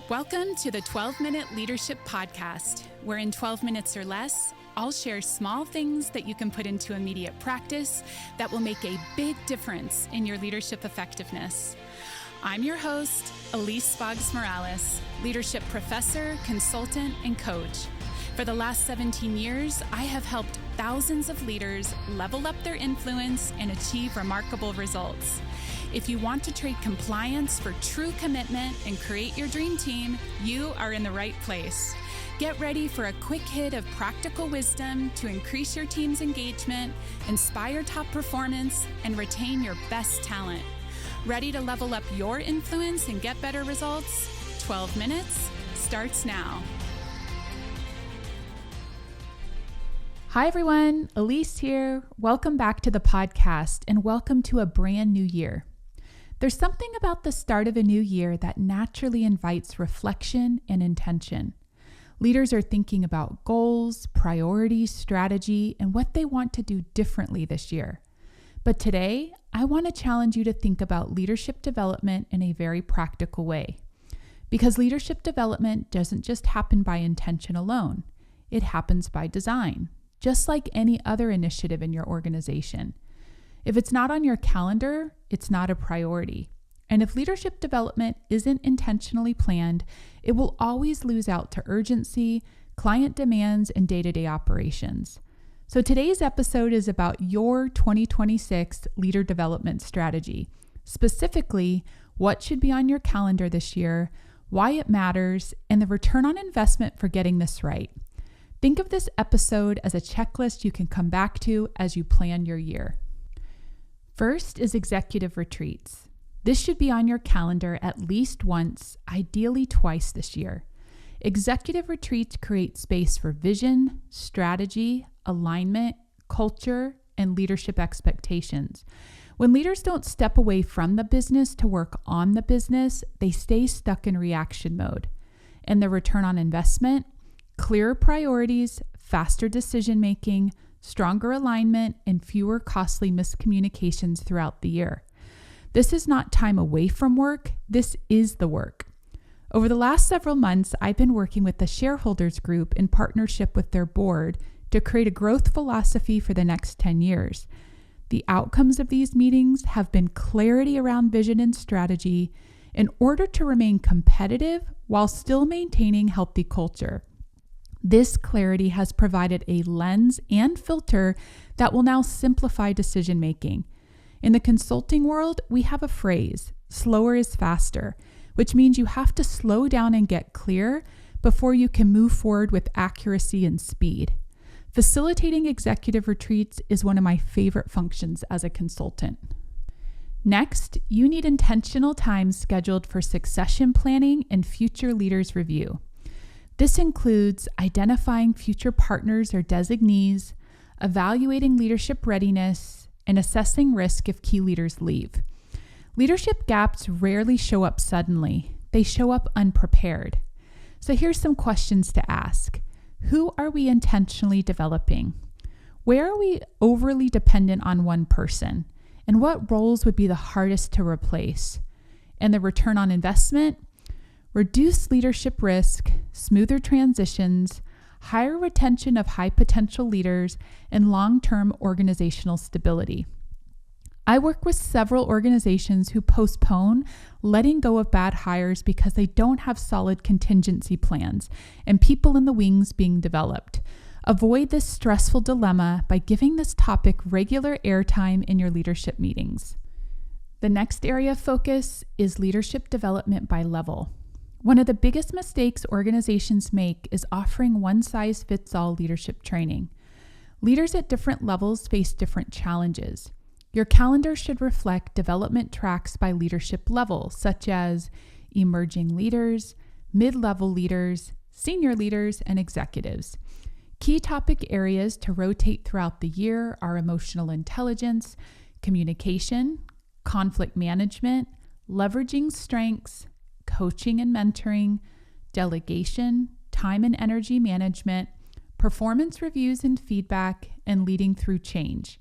Welcome to the 12-Minute Leadership Podcast, where in 12 minutes or less, I'll share small things that you can put into immediate practice that will make a big difference in your leadership effectiveness. I'm your host, Elise Boggs-Morales, leadership professor, consultant, and coach. For the last 17 years, I have helped thousands of leaders level up their influence and achieve remarkable results. If you want to trade compliance for true commitment and create your dream team, you are in the right place. Get ready for a quick hit of practical wisdom to increase your team's engagement, inspire top performance, and retain your best talent. Ready to level up your influence and get better results? 12 minutes starts now. Hi everyone, Elise here. Welcome back to the podcast and welcome to a brand new year. There's something about the start of a new year that naturally invites reflection and intention. Leaders are thinking about goals, priorities, strategy, and what they want to do differently this year. But today, I want to challenge you to think about leadership development in a very practical way. Because leadership development doesn't just happen by intention alone. It happens by design, just like any other initiative in your organization. If it's not on your calendar, it's not a priority. And if leadership development isn't intentionally planned, it will always lose out to urgency, client demands, and day-to-day operations. So today's episode is about your 2026 leader development strategy. Specifically, what should be on your calendar this year, why it matters, and the return on investment for getting this right. Think of this episode as a checklist you can come back to as you plan your year. First is executive retreats. This should be on your calendar at least once, ideally twice this year. Executive retreats create space for vision, strategy, alignment, culture, and leadership expectations. When leaders don't step away from the business to work on the business, they stay stuck in reaction mode. And the return on investment? Clearer priorities, faster decision-making, stronger alignment, and fewer costly miscommunications throughout the year. This is not time away from work. This is the work. Over the last several months, I've been working with the shareholders group in partnership with their board to create a growth philosophy for the next 10 years. The outcomes of these meetings have been clarity around vision and strategy in order to remain competitive while still maintaining healthy culture. This clarity has provided a lens and filter that will now simplify decision-making. In the consulting world, we have a phrase, slower is faster, which means you have to slow down and get clear before you can move forward with accuracy and speed. Facilitating executive retreats is one of my favorite functions as a consultant. Next, you need intentional time scheduled for succession planning and future leaders review. This includes identifying future partners or designees, evaluating leadership readiness, and assessing risk if key leaders leave. Leadership gaps rarely show up suddenly. They show up unprepared. So here's some questions to ask. Who are we intentionally developing? Where are we overly dependent on one person? And what roles would be the hardest to replace? And the return on investment? Reduce leadership risk, smoother transitions, higher retention of high potential leaders, and long-term organizational stability. I work with several organizations who postpone letting go of bad hires because they don't have solid contingency plans and people in the wings being developed. Avoid this stressful dilemma by giving this topic regular airtime in your leadership meetings. The next area of focus is leadership development by level. One of the biggest mistakes organizations make is offering one-size-fits-all leadership training. Leaders at different levels face different challenges. Your calendar should reflect development tracks by leadership level, such as emerging leaders, mid-level leaders, senior leaders, and executives. Key topic areas to rotate throughout the year are emotional intelligence, communication, conflict management, leveraging strengths, coaching and mentoring, delegation, time and energy management, performance reviews and feedback, and leading through change.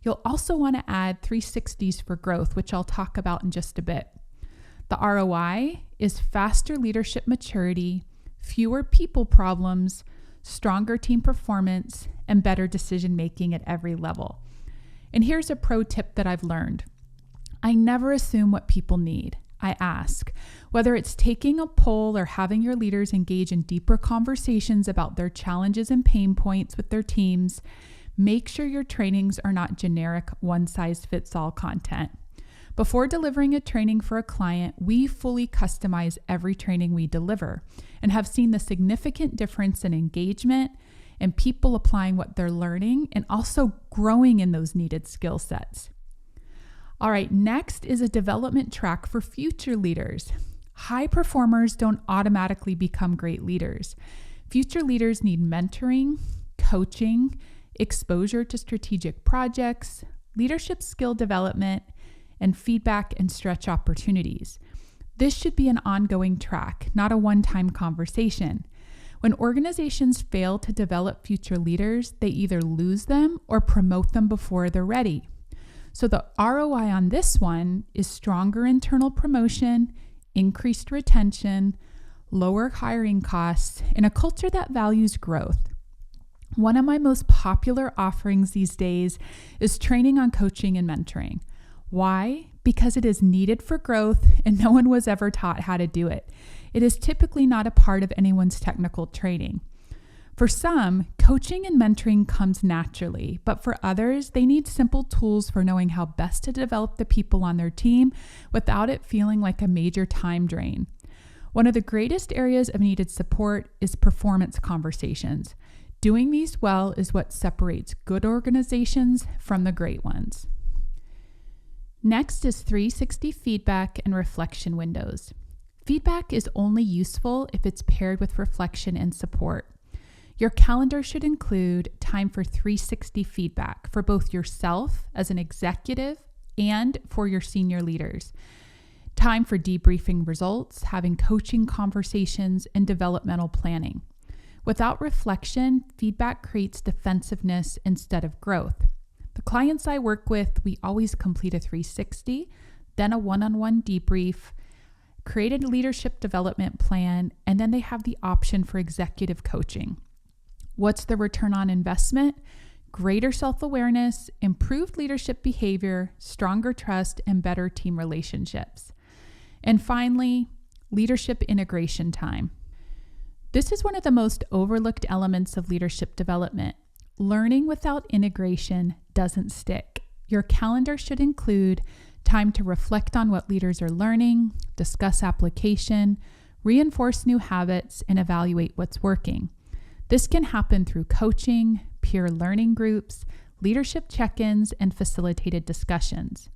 You'll also want to add 360s for growth, which I'll talk about in just a bit. The ROI is faster leadership maturity, fewer people problems, stronger team performance, and better decision making at every level. And here's a pro tip that I've learned. I never assume what people need. I ask. Whether it's taking a poll or having your leaders engage in deeper conversations about their challenges and pain points with their teams, make sure your trainings are not generic one-size-fits-all content. Before delivering a training for a client, we fully customize every training we deliver and have seen the significant difference in engagement and people applying what they're learning and also growing in those needed skill sets. All right, next is a development track for future leaders. High performers don't automatically become great leaders. Future leaders need mentoring, coaching, exposure to strategic projects, leadership skill development, and feedback and stretch opportunities. This should be an ongoing track, not a one-time conversation. When organizations fail to develop future leaders, they either lose them or promote them before they're ready. So the ROI on this one is stronger internal promotion, increased retention, lower hiring costs, and a culture that values growth. One of my most popular offerings these days is training on coaching and mentoring. Why? Because it is needed for growth and no one was ever taught how to do it. It is typically not a part of anyone's technical training. For some, coaching and mentoring comes naturally, but for others, they need simple tools for knowing how best to develop the people on their team without it feeling like a major time drain. One of the greatest areas of needed support is performance conversations. Doing these well is what separates good organizations from the great ones. Next is 360 feedback and reflection windows. Feedback is only useful if it's paired with reflection and support. Your calendar should include time for 360 feedback for both yourself as an executive and for your senior leaders. Time for debriefing results, having coaching conversations, and developmental planning. Without reflection, feedback creates defensiveness instead of growth. The clients I work with, we always complete a 360, then a one-on-one debrief, create a leadership development plan, and then they have the option for executive coaching. What's the return on investment? Greater self-awareness, improved leadership behavior, stronger trust, and better team relationships. And finally, leadership integration time. This is one of the most overlooked elements of leadership development. Learning without integration doesn't stick. Your calendar should include time to reflect on what leaders are learning, discuss application, reinforce new habits, and evaluate what's working. This can happen through coaching, peer learning groups, leadership check-ins, and facilitated discussions.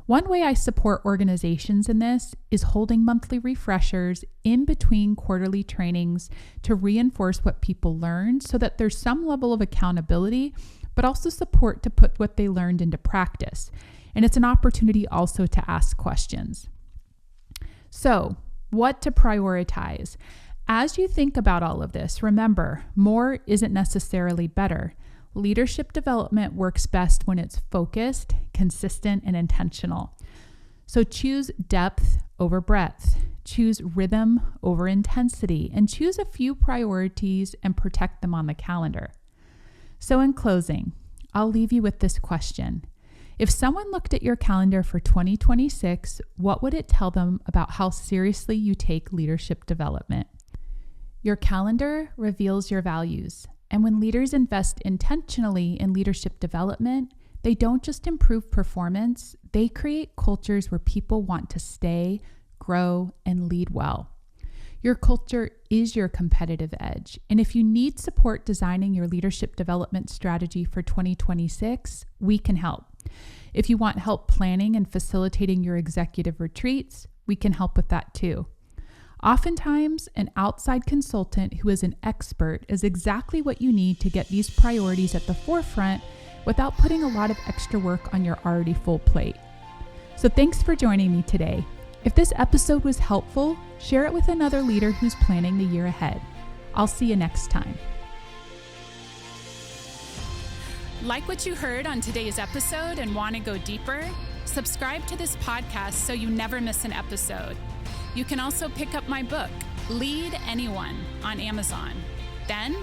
One way I support organizations in this is holding monthly refreshers in between quarterly trainings to reinforce what people learned so that there's some level of accountability, but also support to put what they learned into practice. And it's an opportunity also to ask questions. So, what to prioritize? As you think about all of this, remember, more isn't necessarily better. Leadership development works best when it's focused, consistent, and intentional. So choose depth over breadth, choose rhythm over intensity, and choose a few priorities and protect them on the calendar. So in closing, I'll leave you with this question. If someone looked at your calendar for 2026, what would it tell them about how seriously you take leadership development? Your calendar reveals your values. And when leaders invest intentionally in leadership development, they don't just improve performance, they create cultures where people want to stay, grow, and lead well. Your culture is your competitive edge. And if you need support designing your leadership development strategy for 2026, we can help. If you want help planning and facilitating your executive retreats, we can help with that too. Oftentimes, an outside consultant who is an expert is exactly what you need to get these priorities at the forefront without putting a lot of extra work on your already full plate. So thanks for joining me today. If this episode was helpful, share it with another leader who's planning the year ahead. I'll see you next time. Like what you heard on today's episode and want to go deeper? Subscribe to this podcast so you never miss an episode. You can also pick up my book, Lead Anyone, on Amazon. Then,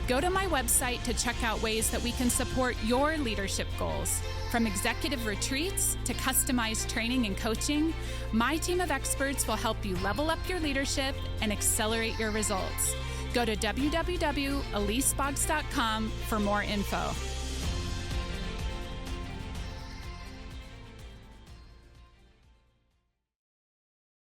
go to my website to check out ways that we can support your leadership goals. From executive retreats to customized training and coaching, my team of experts will help you level up your leadership and accelerate your results. Go to www.eliseboggs.com for more info.